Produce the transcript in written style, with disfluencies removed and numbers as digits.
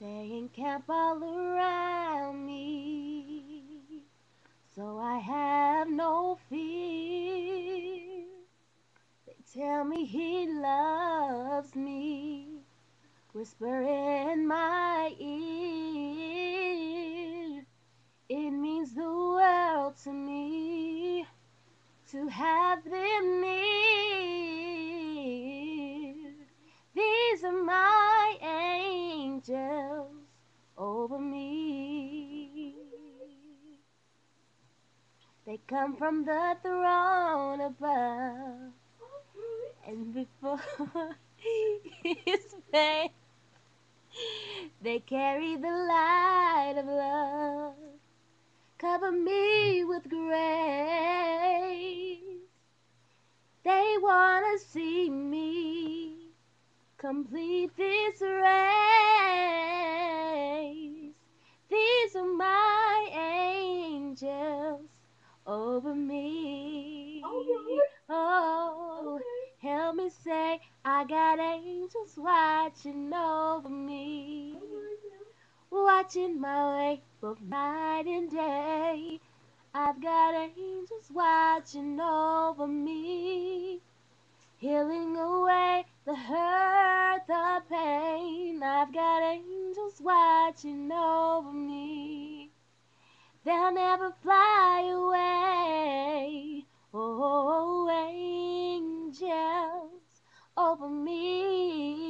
They encamp all around me, so I have no fear. They tell me he loves me, whisper in my ear. It means the world to me to have them near. These are my angels over me. They come from the throne above, and before his face, they carry the light of love. Cover me with grace. They wanna see me complete this race. These are my angels over me. Oh, help me say, I got angels watching over me, watching my way both night and day. I've got angels watching over me, healing away the hurt, the pain. I've got angels watching over me. They'll never fly away. Oh, angels over me.